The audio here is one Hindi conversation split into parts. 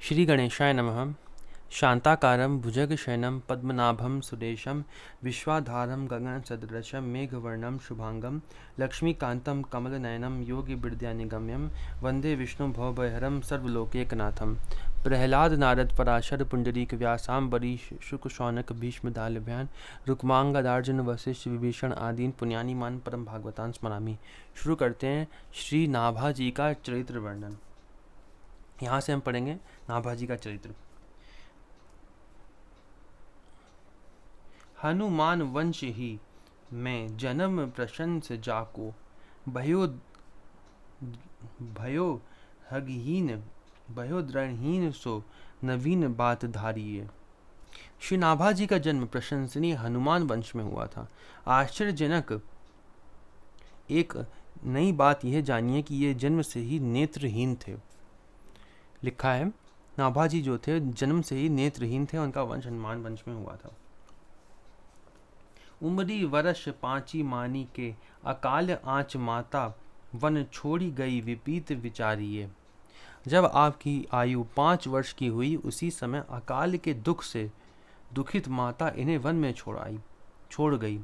श्री गणेशाय नमः। शांताकारं भुजगशयनं पद्मनाभं सुरेशं विश्वाधारं गगनसदृशं मेघवर्णं शुभांगं लक्ष्मीकान्तं कमलनयनं योगिविद्यानिगम्यं वन्दे विष्णुं भवभयहरं सर्वलोकैकनाथं। प्रह्लाद नारद पराशर पुंडरीक व्यासाम्बरी शुक शौनक भीष्मदालभ्यान् रुक्मांगदार्जुन वशिष्ठ विभीषण आदीन पुण्यानि मान परम भागवतान स्मरामि। शुरू करते हैं श्री नाभा जी का चरित्र वर्णन। यहाँ से हम पढ़ेंगे नाभा जी का चरित्र। हनुमान वंश ही में जन्म प्रशंस जाको, भयो भयो हगहीन भयो द्रणहीन सो नवीन बात धारिये। श्री नाभा जी का जन्म प्रशंसनीय हनुमान वंश में हुआ था। आश्चर्यजनक एक नई बात यह जानिए कि ये जन्म से ही नेत्रहीन थे। लिखा है नाभा जी जो थे जन्म से ही नेत्रहीन थे, उनका वंश हनुमान वंश में हुआ था। उमरी वर्ष 5 मानी के अकाल आँच माता वन छोड़ी गई विपीत विचारिये। जब आपकी आयु 5 वर्ष की हुई उसी समय अकाल के दुख से दुखित माता इन्हें वन में छोड़ गई।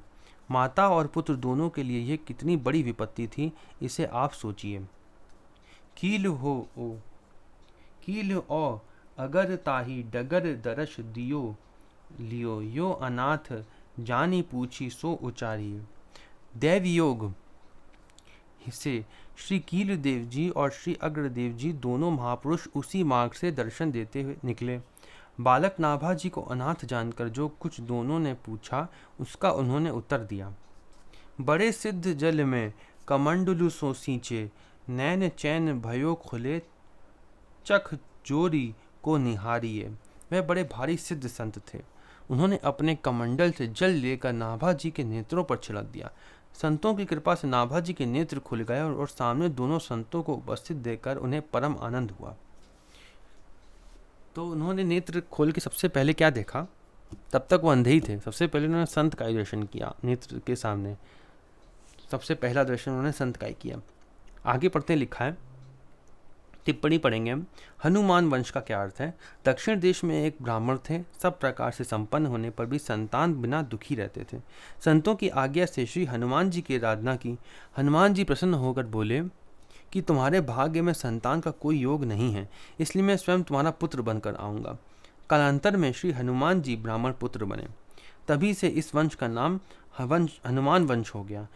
माता और पुत्र दोनों के लिए यह कितनी बड़ी विपत्ति थी, इसे आप सोचिए। कील ओ अगर ताही डगर दरश दियो लियो यो अनाथ जानी पूछी सो उचारिये। दैवयोग से श्री कील देव जी और श्री अग्रदेव जी दोनों महापुरुष उसी मार्ग से दर्शन देते हुए निकले। बालक नाभा जी को अनाथ जानकर जो कुछ दोनों ने पूछा उसका उन्होंने उत्तर दिया। बड़े सिद्ध जल में कमंडलु सो सींचे, नैन चैन भयो खुले चख जोरी को निहारिये। वह बड़े भारी सिद्ध संत थे। उन्होंने अपने कमंडल से जल लेकर नाभा जी के नेत्रों पर छिड़क दिया। संतों की कृपा से नाभा जी के नेत्र खुल गए और सामने दोनों संतों को उपस्थित देखकर उन्हें परम आनंद हुआ। तो उन्होंने नेत्र खोल के सबसे पहले क्या देखा? तब तक वो अंधे ही थे। सबसे पहले उन्होंने संत का ही दर्शन किया। नेत्र के सामने सबसे पहला दर्शन उन्होंने संत का ही किया। आगे पढ़ते लिखा है, टिप्पणी पढ़ेंगे हम। हनुमान वंश का क्या अर्थ है? दक्षिण देश में एक ब्राह्मण थे। सब प्रकार से संपन्न होने पर भी संतान बिना दुखी रहते थे। संतों की आज्ञा से श्री हनुमान जी की आराधना की। हनुमान जी प्रसन्न होकर बोले कि तुम्हारे भाग्य में संतान का कोई योग नहीं है, इसलिए मैं स्वयं तुम्हारा पुत्र बनकर आऊँगा। कालांतर में श्री हनुमान जी ब्राह्मण पुत्र बने। तभी से इस वंश का नाम हनुमान वंश हो गया।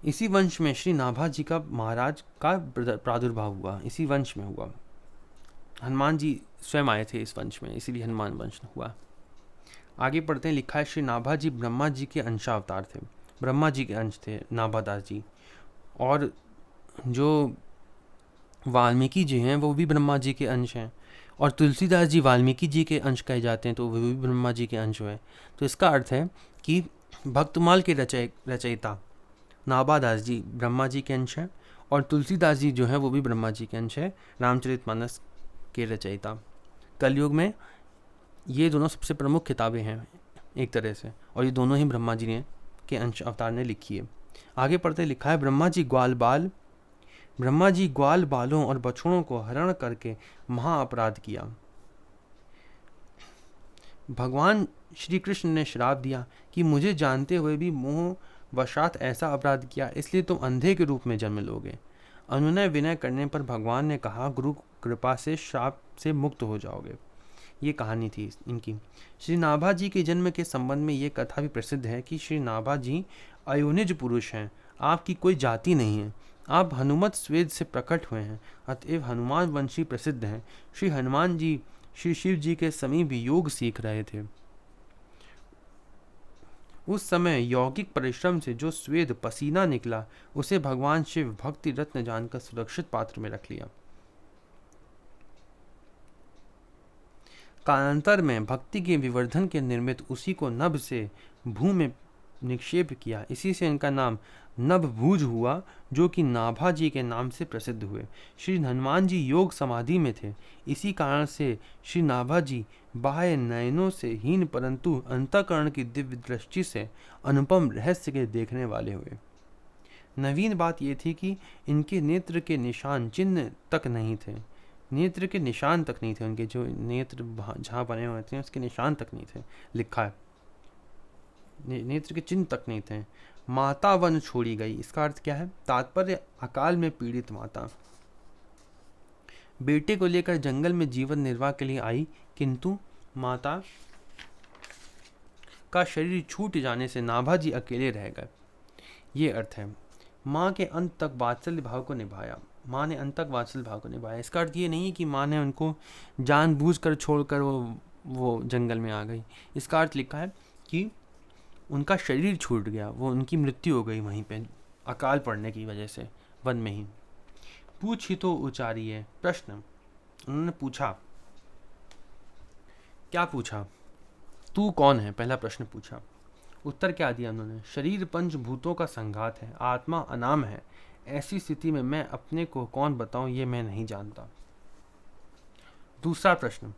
इसी वंश में श्री नाभा जी का महाराज का प्रादुर्भाव हुआ। इसी वंश में हुआ। हनुमान जी स्वयं आए थे इस वंश में, इसीलिए हनुमान वंश हुआ। आगे पढ़ते हैं, लिखा है श्री नाभा जी ब्रह्मा जी के अंशावतार थे। ब्रह्मा जी के अंश थे नाभादास जी। और जो वाल्मीकि जी हैं वो भी ब्रह्मा जी के अंश हैं। और तुलसीदास जी वाल्मीकि जी के अंश कहे जाते हैं, तो वो भी ब्रह्मा जी के अंश हुए। तो इसका अर्थ है कि भक्तमाल के रचयिता नाभादास जी ब्रह्मा जी के अंश हैं और तुलसीदास जी जो है वो भी ब्रह्मा जी के अंश है, रामचरितमानस के रचयिता। कलयुग में ये दोनों सबसे प्रमुख किताबें हैं एक तरह से, और ये दोनों ही ब्रह्मा जी ने के अंश अवतार ने लिखी है। आगे पढ़ते लिखा है, ब्रह्मा जी ग्वाल बालों और बछड़ों को हरण करके महा अपराध किया। भगवान श्री कृष्ण ने श्राप दिया कि मुझे जानते हुए भी मोह वशात ऐसा अपराध किया, इसलिए तुम अंधे के रूप में जन्म लोगे। अनुनय विनय करने पर भगवान ने कहा, गुरु कृपा से श्राप से मुक्त हो जाओगे। ये कहानी थी इनकी। श्री नाभा जी के जन्म के संबंध में ये कथा भी प्रसिद्ध है कि श्री नाभा जी अयोनिज पुरुष हैं। आपकी कोई जाति नहीं है। आप हनुमत स्वेद से प्रकट हुए हैं, अतएव हनुमान वंशी प्रसिद्ध हैं। श्री हनुमान जी श्री शिव जी के समीप योग सीख रहे थे। उस समय यौगिक परिश्रम से जो स्वेद पसीना निकला उसे भगवान शिव भक्ति रत्न जानकर सुरक्षित पात्र में रख लिया। कालांतर में भक्ति के विवर्धन के निर्मित उसी को नभ से भू में निक्षेप किया। इसी से इनका नाम नभभुज हुआ, जो कि नाभा जी के नाम से प्रसिद्ध हुए। श्री हनुमान जी योग समाधि में थे। इसी कारण से श्री नाभा जी बाह्य नयनों से हीन परंतु अंतःकरण की दिव्य दृष्टि से अनुपम रहस्य के देखने वाले हुए। नवीन बात यह थी कि इनके नेत्र के निशान चिन्ह तक नहीं थे, नेत्र के निशान तक नहीं थे, उनके जो नेत्र जहाँ बने हुए थे उसके निशान तक नहीं थे, लिखा है नेत्र के चिन्ह तक नहीं थे। माता वन छोड़ी गई, इसका अर्थ क्या है? तात्पर्य अकाल में पीड़ित माता बेटे को लेकर जंगल में जीवन निर्वाह के लिए आई, किंतु माता का शरीर छूट जाने से नाभाजी अकेले रह गए। ये अर्थ है। माँ के अंत तक वात्सल्य भाव को निभाया, माँ ने अंत तक वात्सल्य भाव को निभाया। इसका अर्थ ये नहीं है कि माँ ने उनको जानबूझकर छोड़कर वो जंगल में आ गई। इसका अर्थ लिखा है कि उनका शरीर छूट गया, वो उनकी मृत्यु हो गई वहीं पे अकाल पड़ने की वजह से, वन में ही। पूछ ही तो उचारी है, प्रश्न उन्होंने पूछा। क्या पूछा? तू कौन है, पहला प्रश्न पूछा। उत्तर क्या दिया उन्होंने? शरीर पंचभूतों का संघात है, आत्मा अनाम है, ऐसी स्थिति में मैं अपने को कौन बताऊं, ये मैं नहीं जानता। दूसरा प्रश्न,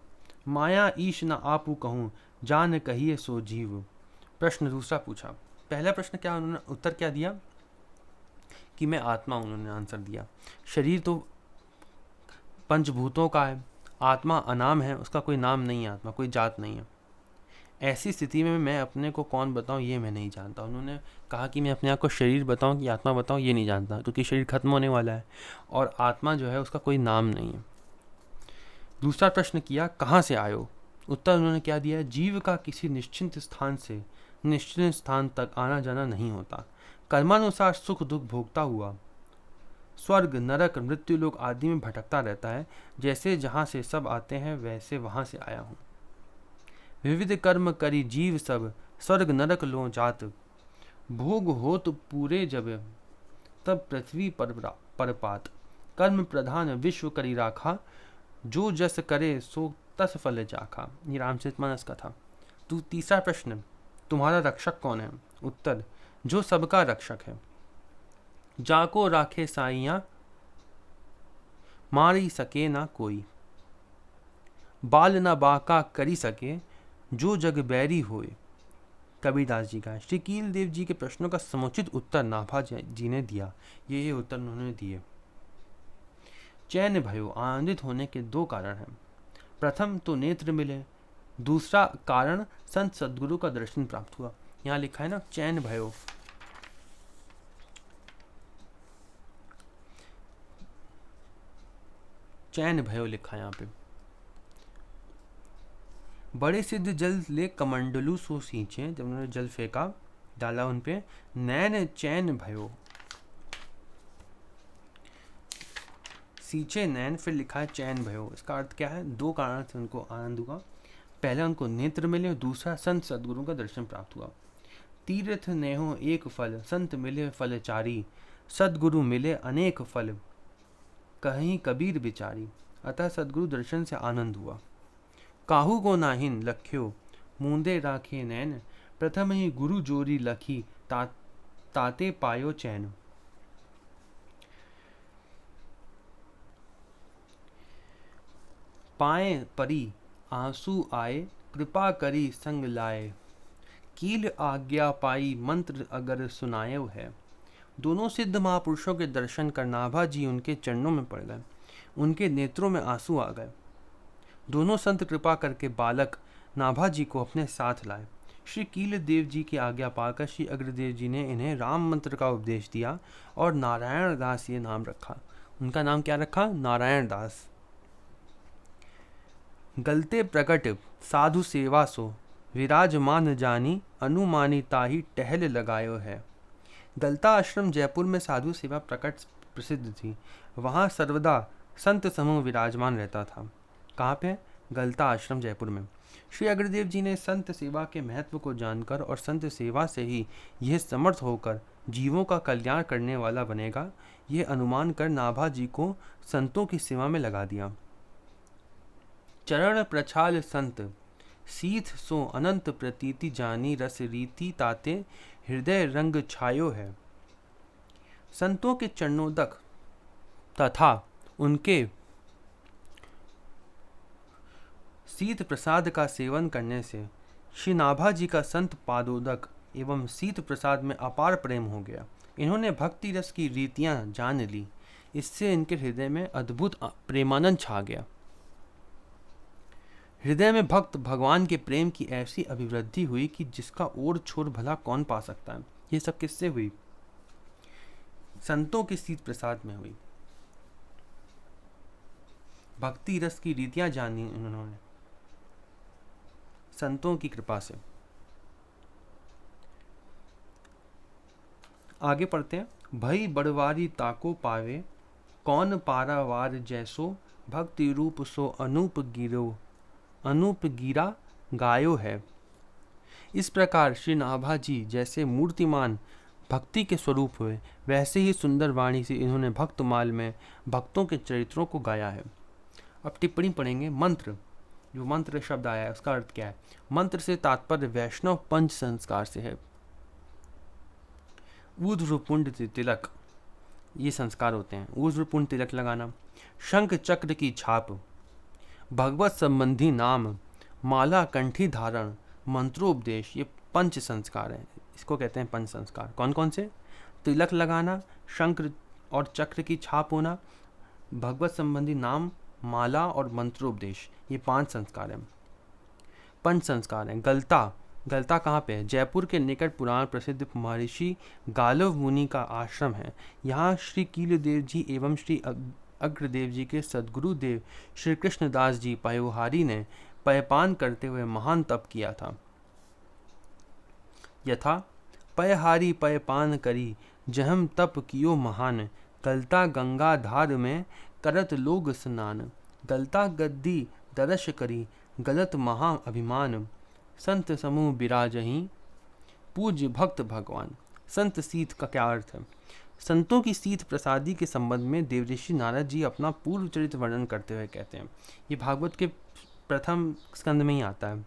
माया ईश न आपू कहूं, जान कहिए सो जीव। प्रश्न दूसरा पूछा। पहला प्रश्न क्या उन्होंने उत्तर क्या दिया कि मैं आत्मा, उन्होंने आंसर दिया। शरीर तो पंचभूतों का है, आत्मा अनाम है, उसका कोई नाम नहीं है, आत्मा कोई जात नहीं है। ऐसी स्थिति में मैं अपने को कौन बताऊं, ये मैं नहीं जानता। उन्होंने कहा कि मैं अपने आप को शरीर बताऊं कि आत्मा बताऊं, ये नहीं जानता, क्योंकि शरीर खत्म होने वाला है और आत्मा जो है उसका कोई नाम नहीं है। दूसरा प्रश्न किया, कहाँ से आयो? उत्तर उन्होंने क्या दिया? जीव का किसी निश्चित स्थान से निश्चित स्थान तक आना जाना नहीं होता, कर्मानुसार सुख दुख भोगता हुआ स्वर्ग नरक मृत्युलोक आदि में भटकता रहता है। जैसे जहाँ से सब आते हैं वैसे वहाँ से आया हूँ। विविध कर्म करी जीव सब, स्वर्ग नरक लो जात, भोग होत पूरे जब, तब पृथ्वी पर पात। कर्म प्रधान विश्व करी राखा, जो जस करे सो तस फल जाखा। ये रामचरितमानस का था। तो तीसरा प्रश्न, तुम्हारा रक्षक कौन है? उत्तर, जो सबका रक्षक है, जाको राखे साइया, मारी सके ना कोई, बाल न बाका करी सके, जो जग बैरी होए। कबीरदास जी का। श्री कील देव जी के प्रश्नों का समुचित उत्तर नाभा जी ने दिया। ये उत्तर उन्होंने दिए। चैन भयो, आनंदित होने के दो कारण हैं। प्रथम तो नेत्र मिले, दूसरा कारण संत सदगुरु का दर्शन प्राप्त हुआ। यहाँ लिखा है ना, चैन भयो, चैन भयो लिखा है यहाँ पे। बड़े सिद्ध जल ले कमंडलू सो सींचे, जब उन्होंने जल फेंका, डाला उन पे, नैन चैन भयो, सींचे नैन, फिर लिखा है चैन भयो। इसका अर्थ क्या है? दो कारण से उनको आनंद हुआ। पहला उनको नेत्र मिले और दूसरा संत सदगुरु का दर्शन प्राप्त हुआ। तीर्थ नेहो एक फल, संत मिले फल चारी, सदगुरु मिले अनेक फल, कहीं कबीर बिचारी। अतः सदगुरु दर्शन से आनंद हुआ। काहू को नाहिन लख्यो, मूंदे राखे नैन, प्रथम ही गुरु जोरी लखी, ताते पायो चैन। पाए परी आंसू आए, कृपा करी संग लाए, कील आज्ञा पाई मंत्र अगर सुनायो है। दोनों सिद्ध महापुरुषों के दर्शन कर नाभा जी उनके चरणों में पड़ गए, उनके नेत्रों में आंसू आ गए। दोनों संत कृपा करके बालक नाभा जी को अपने साथ लाए। श्री कील देव जी की आज्ञा पाकर श्री अग्रदेव जी ने इन्हें राम मंत्र का उपदेश दिया और नारायण दास ये नाम रखा। उनका नाम क्या रखा? नारायण दास। गलते प्रकट साधु सेवा सो, विराजमान जानी, अनुमानी ताही टहल लगायो है। गलता आश्रम जयपुर में साधु सेवा प्रकट प्रसिद्ध थी। वहाँ सर्वदा संत समूह विराजमान रहता था। कहाँ पे? गलता आश्रम जयपुर में। श्री अग्रदेव जी ने संत सेवा के महत्व को जानकर और संत सेवा से ही यह समर्थ होकर जीवों का कल्याण करने वाला बनेगा, यह अनुमान कर नाभा जी को संतों की सेवा में लगा दिया। चरण प्रछाल संत, सीथ सो अनंत प्रतीति जानी, रस रीति ताते हृदय रंग छायो है। संतों के चरणोदक तथा उनके शीत प्रसाद का सेवन करने से श्री नाभा जी का संत पादोदक एवं शीत प्रसाद में अपार प्रेम हो गया। इन्होंने भक्ति रस की रीतियां जान ली। इससे इनके हृदय में अद्भुत प्रेमानंद छा गया। हृदय में भक्त भगवान के प्रेम की ऐसी अभिवृद्धि हुई कि जिसका और छोर भला कौन पा सकता है। ये सब किससे हुई? संतों के शीत प्रसाद में हुई। भक्ति रस की रीतियां जानी उन्होंने संतों की कृपा से। आगे पढ़ते हैं। भई बड़वारी ताको पावे, कौन पारावार जैसो, भक्ति रूप सो अनूप गिरा गायो है। इस प्रकार श्री नाभा जी जैसे मूर्तिमान भक्ति के स्वरूप हुए, वैसे ही सुंदर वाणी से इन्होंने भक्तमाल में भक्तों के चरित्रों को गाया है। अब टिप्पणी पढ़ेंगे। मंत्र, जो मंत्र शब्द आया है उसका अर्थ क्या है? मंत्र से तात्पर्य वैष्णव पंच संस्कार से है। ऊर्ध्वपुंड तिलक, ये संस्कार होते हैं। ऊर्ध्वपुंड तिलक लगाना, शंख चक्र की छाप, भगवत संबंधी नाम, माला कंठी धारण, मंत्रोपदेश, ये पंच संस्कार हैं। इसको कहते हैं पंच संस्कार। कौन कौन से? तिलक लगाना, शंख और चक्र की छाप होना, भगवत संबंधी नाम, माला और मंत्रोपदेश, ये 5 संस्कार हैं, पंच संस्कार हैं। गलता कहाँ पे है? जयपुर के निकट पुराण प्रसिद्ध महर्षि गालव मुनि का आश्रम है। यहाँ श्री कीलदेव जी एवं श्री अग्रदेव जी के सद्गुरुदेव श्री कृष्णदास जी पयोहारी ने पयपान करते हुए महान तप किया था। यथा पयहारी पयपान करी, जहम तप कियो महान, गलता गंगा धार में करत लोग स्नान, गलता गद्दी दरश करी, गलत महा अभिमान, संत समूह बिराजहीं, पूज्य भक्त भगवान। संत सीत का क्या अर्थ है? संतों की सीत प्रसादी के संबंध में देवऋषि नारद जी अपना पूर्व चरित्र वर्णन करते हुए कहते हैं। ये भागवत के प्रथम स्कंद में ही आता है।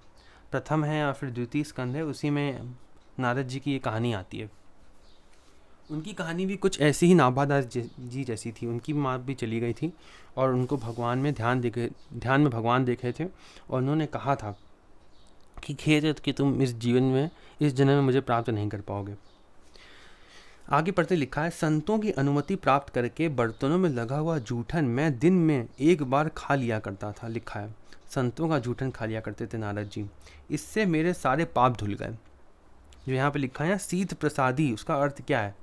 प्रथम है या फिर द्वितीय स्कंद है, उसी में नारद जी की ये कहानी आती है। उनकी कहानी भी कुछ ऐसी ही नाभादास जी जैसी थी। उनकी माँ भी चली गई थी और उनको भगवान में ध्यान में भगवान देखे थे और उन्होंने कहा था कि खेद है कि तुम इस जन्म में मुझे प्राप्त नहीं कर पाओगे। आगे पढ़ते लिखा है, संतों की अनुमति प्राप्त करके बर्तनों में लगा हुआ जूठन मैं दिन में एक बार खा लिया करता था। लिखा है संतों का जूठन खा लिया करते थे नारद जी, इससे मेरे सारे पाप धुल गए। जो यहाँ पे लिखा है शीत प्रसादी, उसका अर्थ क्या है?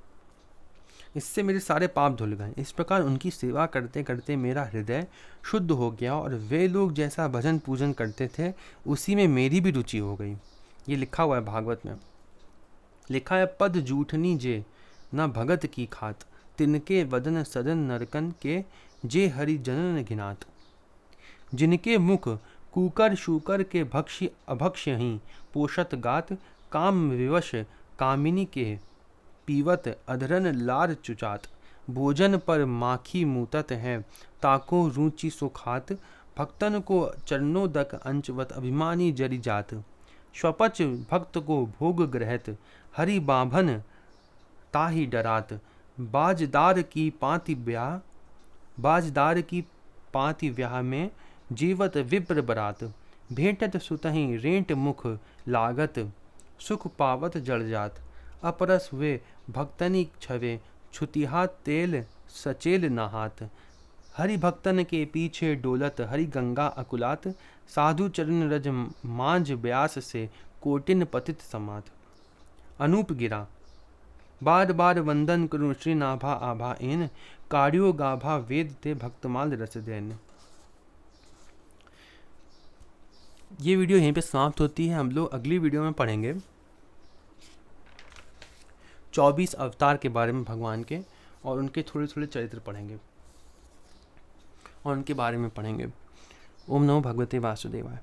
इससे मेरे सारे पाप धुल गए। इस प्रकार उनकी सेवा करते करते मेरा हृदय शुद्ध हो गया और वे लोग जैसा भजन पूजन करते थे उसी में मेरी भी रुचि हो गई। ये लिखा हुआ है भागवत में। लिखा है, पद जूठनी जे न भगत की खात, तिनके वदन सदन नरकन के, जे हरि जनन घिनात। जिनके मुख कुकर शूकर के भक्ष्य अभक्ष्य ही पोषत गात, काम विवश कामिनी के पीवत अधरन लार चुचात। भोजन पर माखी मूतत है, ताको रुचि सुखात। भक्तन को चरणोदक अंचवत, अभिमानी जरि जात। स्वपच भक्त को भोग ग्रहत, हरि बाभन ताहि डरात। बाजदार की पाति ब्याह में, जीवत विप्र बरात। भेंटत सुतहि रेंट मुख लागत, सुख पावत जड़ जात। अपरस वे भक्तनी छवे, छुतिहा तेल सचेल नहात। हरि भक्तन के पीछे डोलत, हरि गंगा अकुलात। साधु चरण रज मांझ ब्यास से, कोटिन पतित समात। अनूप गिरा, बार बार वंदन करूं श्री नाभा आभा एन, कार्यो गाभा वेद ते भक्तमाल रस देन। ये वीडियो यहीं पे समाप्त होती है। हम लोग अगली वीडियो में पढ़ेंगे 24 अवतार के बारे में भगवान के, और उनके थोड़े थोड़े चरित्र पढ़ेंगे और उनके बारे में पढ़ेंगे। ओम नमो भगवते वासुदेवाय।